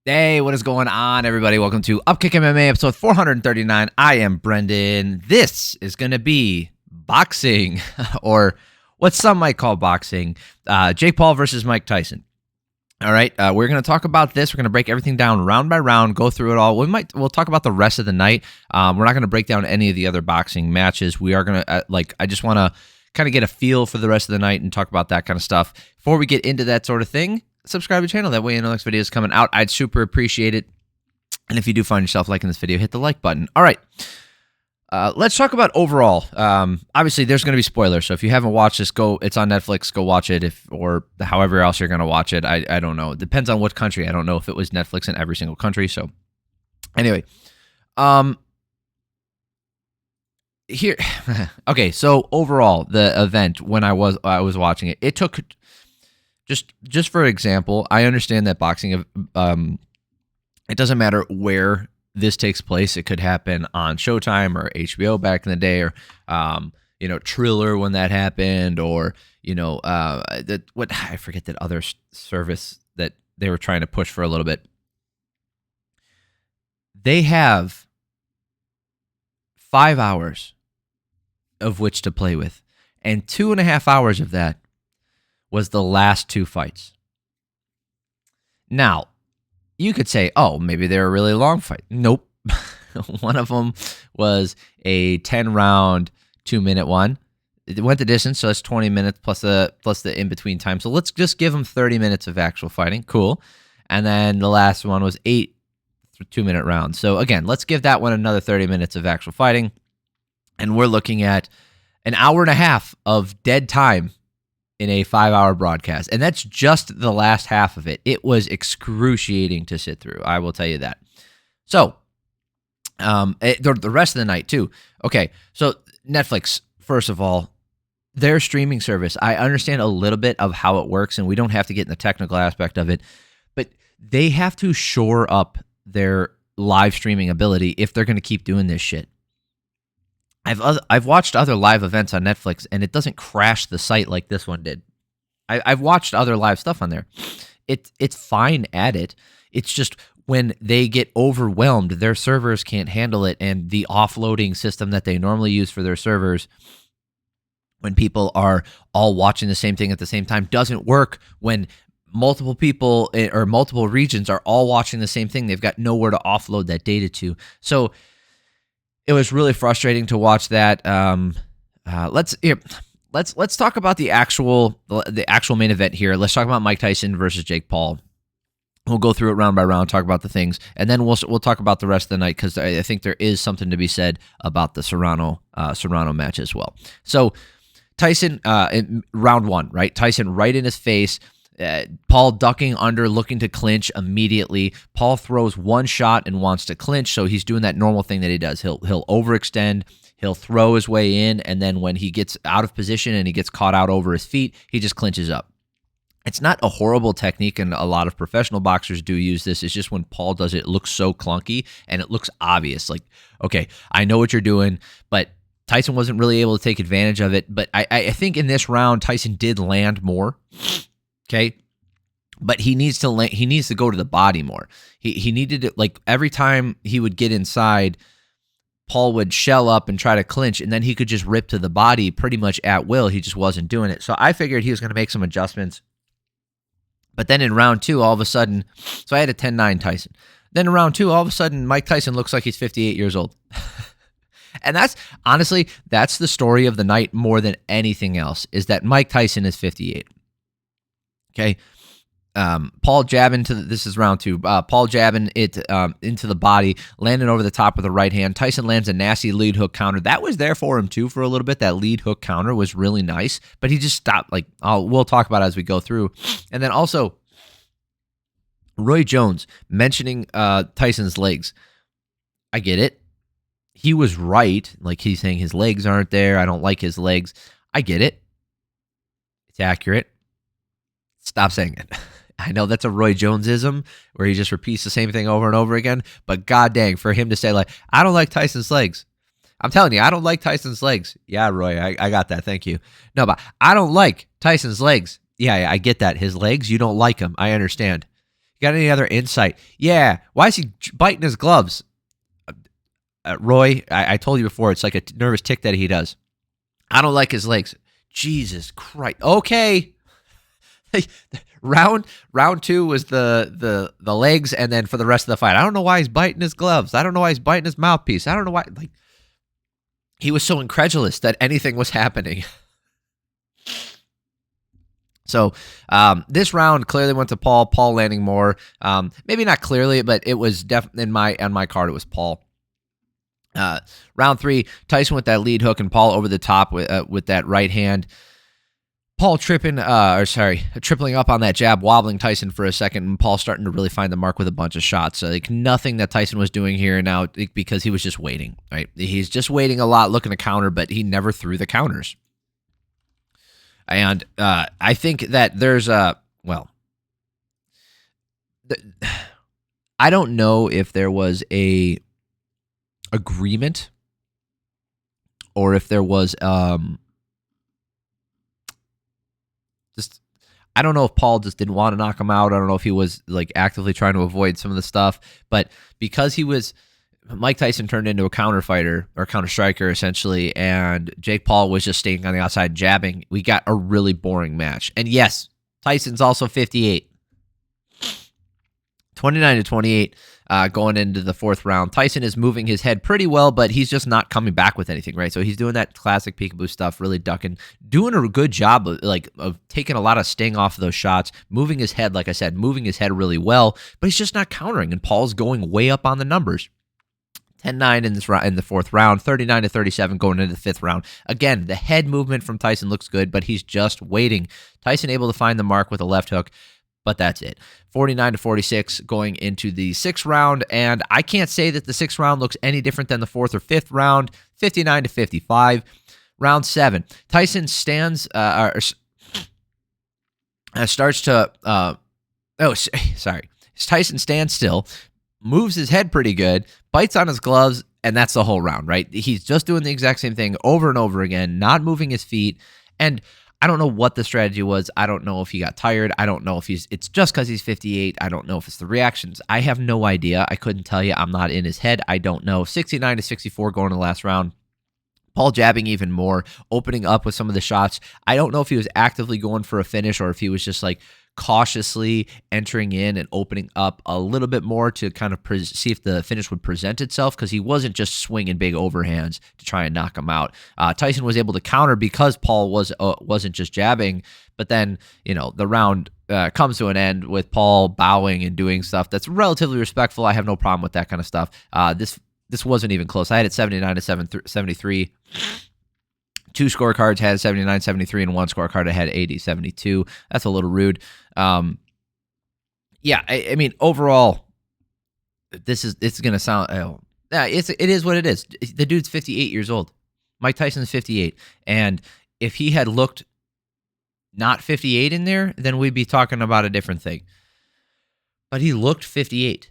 Hey, what is going on, everybody? Welcome to Upkick MMA episode 439. I am Brendan. This is going to be boxing, or what some might call boxing. Jake Paul versus Mike Tyson. All right, we're going to talk about this. We're going to break everything down round by round, go through it all. We'll talk about the rest of the night. We're not going to break down any of the other boxing matches. We are going to I just want to kind of get a feel for the rest of the night and talk about that kind of stuff. Before we get into that sort of thing, subscribe to the channel. That way you know the next video is coming out. I'd super appreciate it. And if you do find yourself liking this video, hit the like button. All right. Let's talk about overall. Obviously, there's going to be spoilers. So if you haven't watched this, it's on Netflix. Go watch it, or however else you're going to watch it. I don't know. It depends on what country. I don't know if it was Netflix in every single country. So anyway, here. Okay. So overall, the event when I was watching it, it took. Just for example, I understand that boxing, it doesn't matter where this takes place. It could happen on Showtime or HBO back in the day, or Triller when that happened, or I forget that other service that they were trying to push for a little bit. They have 5 hours of which to play with, and 2.5 hours of that was the last two fights. Now, you could say, oh, maybe they're a really long fight. Nope. One of them was a 10-round, 2-minute one. It went the distance, so that's 20 minutes plus the in-between time. So let's just give them 30 minutes of actual fighting. Cool. And then the last one was 8 2-minute rounds. So again, let's give that one another 30 minutes of actual fighting. And we're looking at an hour and a half of dead time in a 5-hour broadcast. And that's just the last half of it. It was excruciating to sit through. I will tell you that. So, the rest of the night too. Okay, so Netflix, first of all, their streaming service, I understand a little bit of how it works, and we don't have to get in the technical aspect of it, but they have to shore up their live streaming ability if they're going to keep doing this shit. I've watched other live events on Netflix, and it doesn't crash the site like this one did. I've watched other live stuff on there. It's fine at it. It's just when they get overwhelmed, their servers can't handle it, and the offloading system that they normally use for their servers, when people are all watching the same thing at the same time, doesn't work when multiple people or multiple regions are all watching the same thing. They've got nowhere to offload that data to. So it was really frustrating to watch that. Let's talk about the actual main event here. Let's talk about Mike Tyson versus Jake Paul. We'll go through it round by round, talk about the things, and then we'll talk about the rest of the night, because I think there is something to be said about the Serrano match as well. So Tyson in round one, right? Tyson right in his face. Paul ducking under, looking to clinch immediately. Paul throws one shot and wants to clinch, so he's doing that normal thing that he does. He'll overextend, he'll throw his way in, and then when he gets out of position and he gets caught out over his feet, he just clinches up. It's not a horrible technique, and a lot of professional boxers do use this. It's just when Paul does it, it looks so clunky, and it looks obvious. Like, okay, I know what you're doing, but Tyson wasn't really able to take advantage of it. But I think in this round, Tyson did land more. Okay, but he needs to go to the body more. He needed to, like, every time he would get inside, Paul would shell up and try to clinch, and then he could just rip to the body pretty much at will. He just wasn't doing it. So I figured he was going to make some adjustments. But then in round two, all of a sudden, so I had a 10-9 Tyson. Then in round two, all of a sudden, Mike Tyson looks like he's 58 years old. And that's the story of the night more than anything else, is that Mike Tyson is 58. Okay, Paul jabbing this is round two. Paul jabbing it into the body, landing over the top of the right hand. Tyson lands a nasty lead hook counter. That was there for him too for a little bit. That lead hook counter was really nice, but he just stopped. Like, we'll talk about it as we go through. And then also, Roy Jones mentioning Tyson's legs. I get it. He was right. Like, he's saying his legs aren't there. I don't like his legs. I get it. It's accurate. Stop saying it. I know that's a Roy Jonesism where he just repeats the same thing over and over again, but god dang, for him to say, like, I don't like Tyson's legs. I'm telling you, I don't like Tyson's legs. Yeah, Roy, I got that. Thank you. No, but I don't like Tyson's legs. Yeah, I get that. His legs, you don't like them. I understand. You got any other insight? Yeah. Why is he biting his gloves? Roy, I told you before, it's like a nervous tick that he does. I don't like his legs. Jesus Christ. Okay. round two was the legs, and then for the rest of the fight, I don't know why he's biting his gloves. I don't know why he's biting his mouthpiece. I don't know why. Like, he was so incredulous that anything was happening. So this round clearly went to Paul. Paul landing more. Maybe not clearly, but it was definitely on my card. It was Paul. Round 3, Tyson with that lead hook and Paul over the top with that right hand. Paul tripling up on that jab, wobbling Tyson for a second, and Paul starting to really find the mark with a bunch of shots. So, like, nothing that Tyson was doing here now, because he was just waiting, right? He's just waiting a lot, looking to counter, but he never threw the counters. And I think that there's I don't know if there was a agreement or if there was just, I don't know if Paul just didn't want to knock him out. I don't know if he was like actively trying to avoid some of the stuff, but because Mike Tyson turned into a counter fighter or counter striker essentially, and Jake Paul was just staying on the outside jabbing, we got a really boring match. And yes, Tyson's also 58. 29-28 going into the 4th round. Tyson is moving his head pretty well, but he's just not coming back with anything, right? So he's doing that classic peekaboo stuff, really ducking, doing a good job of taking a lot of sting off of those shots, moving his head, like I said, moving his head really well, but he's just not countering, and Paul's going way up on the numbers. 10-9 in the 4th round, 39-37 going into the 5th round. Again, the head movement from Tyson looks good, but he's just waiting. Tyson able to find the mark with a left hook, but that's it. 49-46 going into the 6th round, and I can't say that the 6th round looks any different than the 4th or 5th round. 59-55. Round 7, Tyson stands starts to Tyson stands still, moves his head pretty good, bites on his gloves, and that's the whole round, right? He's just doing the exact same thing over and over again, not moving his feet, and I don't know what the strategy was. I don't know if he got tired. I don't know if it's just because he's 58. I don't know if it's the reactions. I have no idea. I couldn't tell you. I'm not in his head. I don't know. 69-64 going to the last round. Paul jabbing even more, opening up with some of the shots. I don't know if he was actively going for a finish or if he was just like cautiously entering in and opening up a little bit more to kind of see if the finish would present itself, because he wasn't just swinging big overhands to try and knock him out. Tyson was able to counter because Paul wasn't just jabbing, but then, the round comes to an end with Paul bowing and doing stuff that's relatively respectful. I have no problem with that kind of stuff. This wasn't even close. I had it 79-73. 2 scorecards had 79-73, and 1 scorecard had 80-72. That's a little rude. Yeah, I mean, overall, it's gonna sound. It is what it is. The dude's 58 years old. Mike Tyson's 58, and if he had looked not 58 in there, then we'd be talking about a different thing. But he looked 58.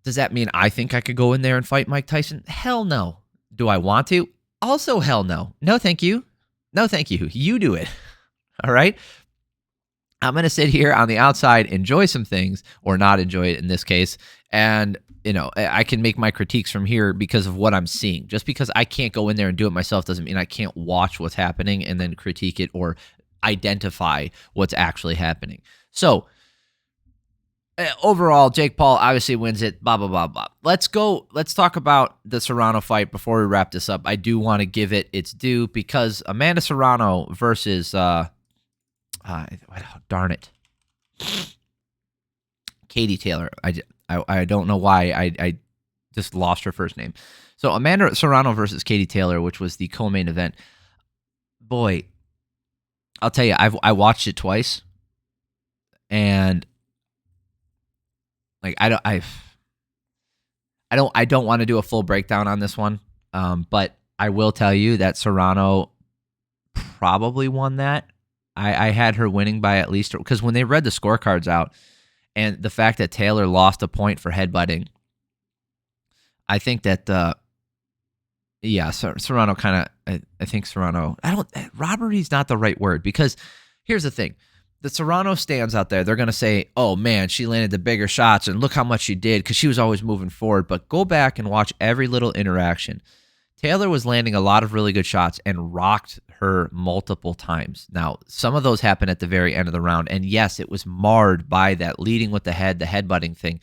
Does that mean I think I could go in there and fight Mike Tyson? Hell no. Do I want to? Also, hell no. No, thank you. No, thank you. You do it. All right? I'm going to sit here on the outside, enjoy some things, or not enjoy it in this case, and, I can make my critiques from here because of what I'm seeing. Just because I can't go in there and do it myself doesn't mean I can't watch what's happening and then critique it or identify what's actually happening. So, overall, Jake Paul obviously wins it, blah, blah, blah, blah. Let's talk about the Serrano fight before we wrap this up. I do want to give it its due because Amanda Serrano versus, darn it, Katie Taylor. I don't know why I just lost her first name. So Amanda Serrano versus Katie Taylor, which was the co-main event. Boy, I'll tell you, I watched it twice, and like I don't want to do a full breakdown on this one, but I will tell you that Serrano probably won that. I had her winning by at least, because when they read the scorecards out and the fact that Taylor lost a point for headbutting, I think that Serrano kind of, I think Serrano, robbery's not the right word, because here's the thing. the Serrano stands out there, they're going to say, oh man, she landed the bigger shots and look how much she did because she was always moving forward. But go back and watch every little interaction. Taylor was landing a lot of really good shots and rocked her multiple times. Now, some of those happened at the very end of the round. And yes, it was marred by that leading with the headbutting thing.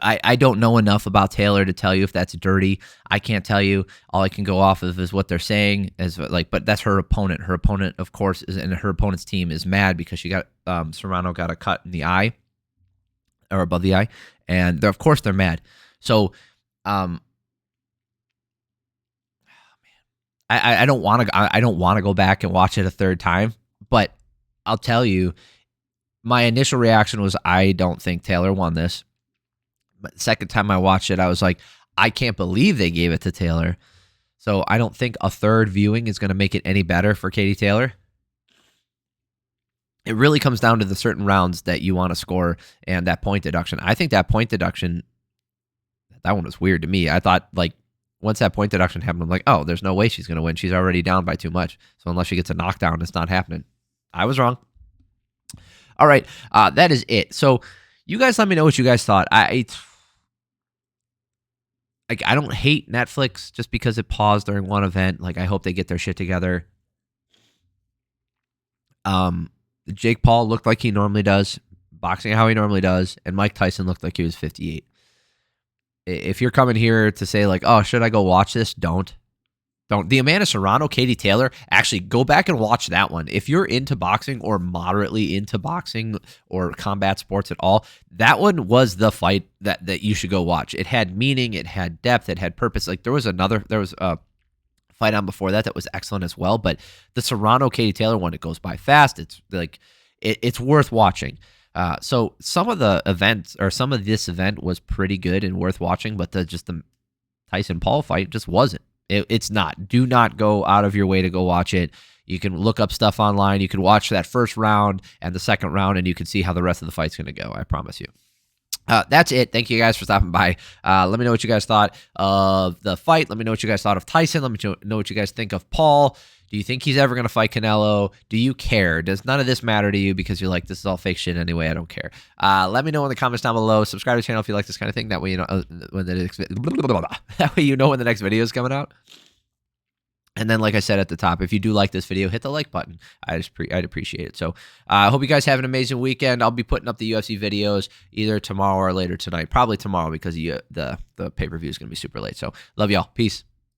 I don't know enough about Taylor to tell you if that's dirty. I can't tell you. All I can go off of is what they're saying. But that's her opponent. Her opponent, of course, and her opponent's team is mad because she got Serrano got a cut in the eye or above the eye, and of course they're mad. So, I don't want to go back and watch it a third time. But I'll tell you, my initial reaction was I don't think Taylor won this. But the second time I watched it, I was like, I can't believe they gave it to Taylor. So I don't think a third viewing is going to make it any better for Katie Taylor. It really comes down to the certain rounds that you want to score and that point deduction. I think that point deduction, that one was weird to me. I thought, like, once that point deduction happened, I'm like, oh, there's no way she's going to win. She's already down by too much. So unless she gets a knockdown, it's not happening. I was wrong. All right, that is it. So you guys let me know what you guys thought. I don't hate Netflix just because it paused during one event. Like, I hope they get their shit together. Jake Paul looked like he normally does, boxing how he normally does, and Mike Tyson looked like he was 58. If you're coming here to say, like, oh, should I go watch this? Don't. The Amanda Serrano, Katie Taylor, actually go back and watch that one. If you're into boxing or moderately into boxing or combat sports at all, that one was the fight that you should go watch. It had meaning, it had depth, it had purpose. Like there was a fight on before that was excellent as well. But the Serrano, Katie Taylor one, it goes by fast. It's like it's worth watching. So some of this event was pretty good and worth watching, but the Tyson Paul fight just wasn't. It's not. Do not go out of your way to go watch it. You can look up stuff online. You can watch that first round and the second round, and you can see how the rest of the fight's going to go. I promise you. That's it. Thank you guys for stopping by. Let me know what you guys thought of the fight. Let me know what you guys thought of Tyson. Let me know what you guys think of Paul. Do you think he's ever going to fight Canelo? Do you care? Does none of this matter to you because you're like, this is all fake shit anyway? I don't care. Let me know in the comments down below. Subscribe to the channel if you like this kind of thing. That way you know when the next video is coming out. And then, like I said at the top, if you do like this video, hit the like button. I'd appreciate it. So I hope you guys have an amazing weekend. I'll be putting up the UFC videos either tomorrow or later tonight. Probably tomorrow because the pay-per-view is going to be super late. So love y'all. Peace.